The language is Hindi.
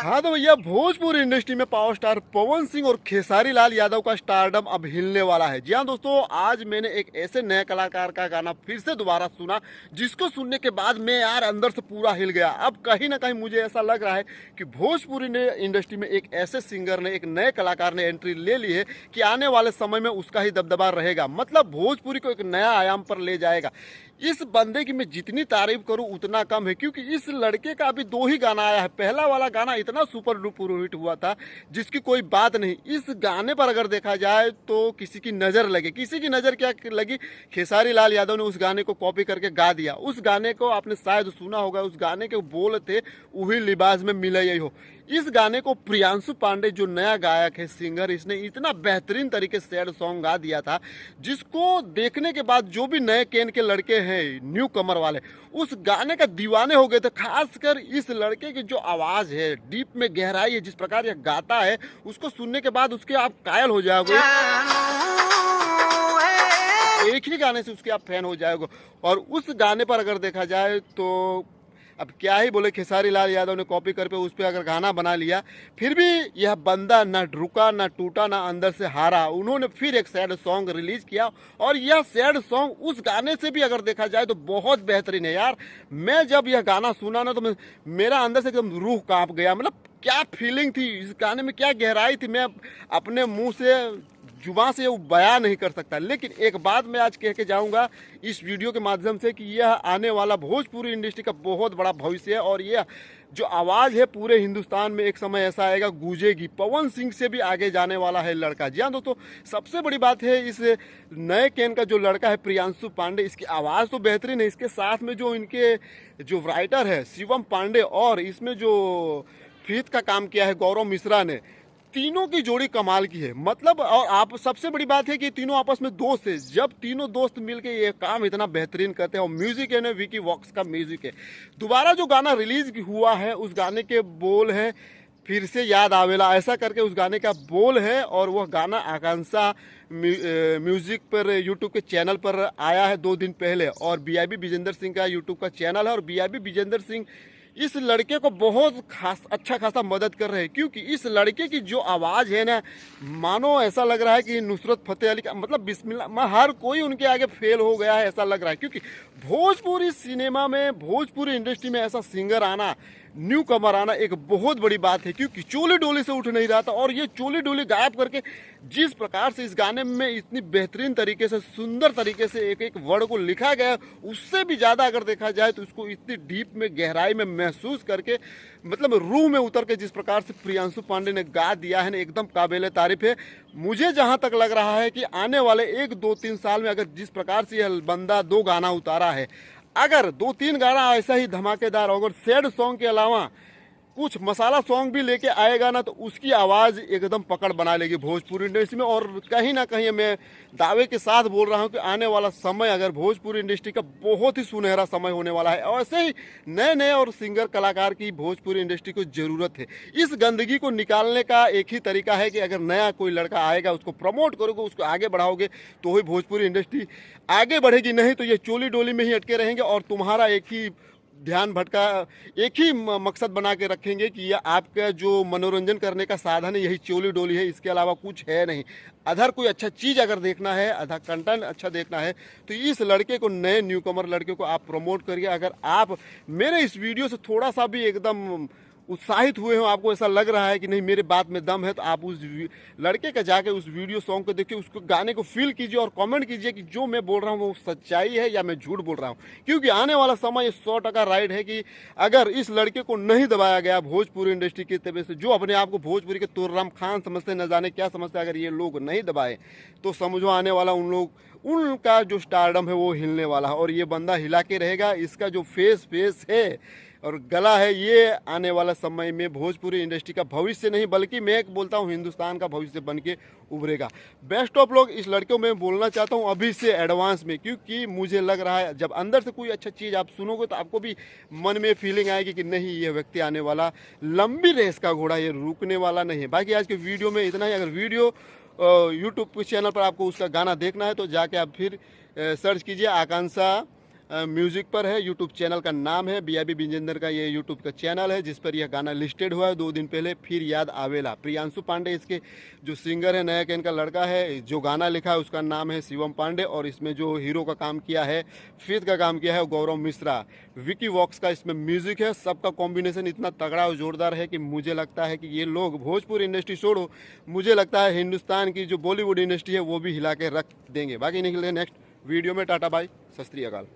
हाँ तो भैया, भोजपुरी इंडस्ट्री में पावर स्टार पवन सिंह और खेसारी लाल यादव का स्टारडम अब हिलने वाला है। जी हाँ दोस्तों, आज मैंने एक ऐसे नए कलाकार का गाना फिर से दोबारा सुना जिसको सुनने के बाद मैं यार अंदर से पूरा हिल गया। अब कहीं ना कहीं मुझे ऐसा लग रहा है कि भोजपुरी ने इंडस्ट्री में एक ऐसे सिंगर ने, एक नए कलाकार ने एंट्री ले ली है कि आने वाले समय में उसका ही दबदबा रहेगा। मतलब भोजपुरी को एक नया आयाम पर ले जाएगा। इस बंदे की मैं जितनी तारीफ करूं उतना कम है, क्योंकि इस लड़के का अभी 2 ही गाना आया है। पहला वाला गाना इतना सुपर डुपर हिट हुआ था जिसकी कोई बात नहीं। इस गाने पर अगर देखा जाए तो किसी की नज़र लगे, किसी की नज़र क्या लगी, खेसारी लाल यादव ने उस गाने को कॉपी करके गा दिया। उस गाने को आपने शायद सुना होगा, उस गाने के बोल थे वही लिबास में मिले यही हो। इस गाने को प्रियांशु पांडे जो नया गायक है, सिंगर, इसने इतना बेहतरीन तरीके से सैड सॉन्ग गा दिया था जिसको देखने के बाद जो भी नए केन के लड़के हैं, न्यू कमर वाले, उस गाने का दीवाने हो गए थे। खासकर इस लड़के की जो आवाज़ है, डीप में गहराई है, जिस प्रकार यह गाता है, उसको सुनने के बाद उसके आप कायल हो जाओगे। एक ही गाने से उसके आप फैन हो जाओगे। और उस गाने पर अगर देखा जाए तो अब क्या ही बोले, खेसारी लाल यादव ने कॉपी करके उस पर अगर गाना बना लिया, फिर भी यह बंदा ना रुका, ना टूटा, ना अंदर से हारा। उन्होंने फिर एक सैड सॉन्ग रिलीज किया और यह सैड सॉन्ग उस गाने से भी अगर देखा जाए तो बहुत बेहतरीन है यार। मैं जब यह गाना सुना ना तो मेरा अंदर से एकदम रूह कांप गया। मतलब क्या फीलिंग थी इस गाने में, क्या गहराई थी, मैं अपने मुंह से, जुबान से वो बयां नहीं कर सकता। लेकिन एक बात मैं आज कह के जाऊंगा इस वीडियो के माध्यम से कि यह आने वाला भोजपुरी इंडस्ट्री का बहुत बड़ा भविष्य है और यह जो आवाज़ है पूरे हिंदुस्तान में एक समय ऐसा आएगा गूंजेगी। पवन सिंह से भी आगे जाने वाला है लड़का। जी हाँ दोस्तों, सबसे बड़ी बात है इस नए केन का जो लड़का है प्रियांशु पांडे, इसकी आवाज़ तो बेहतरीन है, इसके साथ में जो इनके जो राइटर है शिवम पांडे, और इसमें जो फीत का काम किया है गौरव मिश्रा ने, तीनों की जोड़ी कमाल की है। मतलब और आप सबसे बड़ी बात है कि तीनों आपस में दोस्त है। जब तीनों दोस्त मिलके ये काम इतना बेहतरीन करते हैं, और म्यूजिक है ना विकी वॉक्स का म्यूजिक है। दोबारा जो गाना रिलीज हुआ है उस गाने के बोल है फिर से याद आवेला, ऐसा करके उस गाने का बोल है। और वह गाना आकांक्षा म्यूजिक पर यूट्यूब के चैनल पर आया है 2 दिन पहले, और बीआईबी विजेंद्र सिंह का यूट्यूब का चैनल है। और बीआईबी विजेंद्र सिंह इस लड़के को बहुत अच्छा खासा मदद कर रहे हैं, क्योंकि इस लड़के की जो आवाज़ है ना, मानो ऐसा लग रहा है कि नुसरत फतेह अली का, मतलब बिस्मिल्लाह, हर कोई उनके आगे फेल हो गया है ऐसा लग रहा है। क्योंकि भोजपुरी सिनेमा में, भोजपुरी इंडस्ट्री में ऐसा सिंगर आना, न्यू कमर आना एक बहुत बड़ी बात है। क्योंकि चोली डोली से उठ नहीं रहा था और ये चोली डोली गायब करके जिस प्रकार से इस गाने में इतनी बेहतरीन तरीके से, सुंदर तरीके से एक एक वर्ड को लिखा गया, उससे भी ज़्यादा अगर देखा जाए तो उसको इतनी डीप में, गहराई में महसूस करके, मतलब रूह में उतर के जिस प्रकार से प्रियांशु पांडे ने गा दिया है ना, एकदम काबिल तारीफ है। मुझे जहाँ तक लग रहा है कि आने वाले 1-2-3 साल में अगर जिस प्रकार से यह बंदा 2 गाना उतारा है, अगर 2-3 गाना ऐसा ही धमाकेदार, अगर सैड सॉन्ग के अलावा कुछ मसाला सॉन्ग भी लेके आएगा ना, तो उसकी आवाज़ एकदम पकड़ बना लेगी भोजपुरी इंडस्ट्री में। और कहीं ना कहीं मैं दावे के साथ बोल रहा हूँ कि आने वाला समय अगर भोजपुरी इंडस्ट्री का बहुत ही सुनहरा समय होने वाला है। और ऐसे ही नए नए और सिंगर कलाकार की भोजपुरी इंडस्ट्री को ज़रूरत है। इस गंदगी को निकालने का एक ही तरीका है कि अगर नया कोई लड़का आएगा, उसको प्रमोट करोगे, उसको आगे बढ़ाओगे, तो ही भोजपुरी इंडस्ट्री आगे बढ़ेगी। नहीं तो ये चोली डोली में ही अटके रहेंगे और तुम्हारा एक ही ध्यान भटका, एक ही मकसद बना के रखेंगे कि यह आपका जो मनोरंजन करने का साधन है यही चोली डोली है, इसके अलावा कुछ है नहीं। अदर कोई अच्छा चीज़ अगर देखना है, अदर कंटेंट अच्छा देखना है, तो इस लड़के को, नए न्यू कमर लड़के को आप प्रमोट करिए। अगर आप मेरे इस वीडियो से थोड़ा सा भी एकदम उत्साहित हुए हो, आपको ऐसा लग रहा है कि नहीं मेरे बात में दम है, तो आप उस लड़के का जाके उस वीडियो सॉन्ग को देखिए, उसको गाने को फील कीजिए और कमेंट कीजिए कि जो मैं बोल रहा हूँ वो सच्चाई है या मैं झूठ बोल रहा हूँ। क्योंकि आने वाला समय 100% राइट है कि अगर इस लड़के को नहीं दबाया गया भोजपुरी इंडस्ट्री की तरफ से, जो अपने आप को भोजपुरी के तुर्राम खान समझते, न जाने क्या समझते, अगर ये लोग नहीं दबाए तो समझो आने वाला उनका जो स्टारडम है वो हिलने वाला है। और ये बंदा हिला के रहेगा। इसका जो फेस है और गला है, ये आने वाला समय में भोजपुरी इंडस्ट्री का भविष्य नहीं, बल्कि मैं एक बोलता हूँ हिंदुस्तान का भविष्य बन के उभरेगा। बेस्ट ऑफ लोग इस लड़के को मैं बोलना चाहता हूँ अभी से एडवांस में, क्योंकि मुझे लग रहा है जब अंदर से कोई अच्छा चीज़ आप सुनोगे तो आपको भी मन में फीलिंग आएगी कि नहीं, ये व्यक्ति आने वाला लंबी रेस का घोड़ा, ये रुकने वाला नहीं है। बाकी आज के वीडियो में इतना ही। अगर वीडियो यूट्यूब के चैनल पर आपको उसका गाना देखना है तो जाके आप फिर सर्च कीजिए आकांक्षा म्यूजिक पर है। यूट्यूब चैनल का नाम है BIB विजेंद्र का, ये यूट्यूब का चैनल है जिस पर यह गाना लिस्टेड हुआ है 2 दिन पहले। फिर याद आवेला, प्रियांशु पांडे इसके जो सिंगर है, नया कैन का लड़का है। जो गाना लिखा है उसका नाम है शिवम पांडे, और इसमें जो हीरो का काम किया है, फेथ का काम किया है, गौरव मिश्रा। विकी वॉक्स का इसमें म्यूजिक है। सबका कॉम्बिनेशन इतना तगड़ा और जोरदार है कि मुझे लगता है कि ये लोग भोजपुरी इंडस्ट्री छोड़ो, मुझे लगता है हिंदुस्तान की जो बॉलीवुड इंडस्ट्री है वो भी हिला के रख देंगे। बाकी निकलते हैं नेक्स्ट वीडियो में। टाटा बाय, सत श्री अकाल।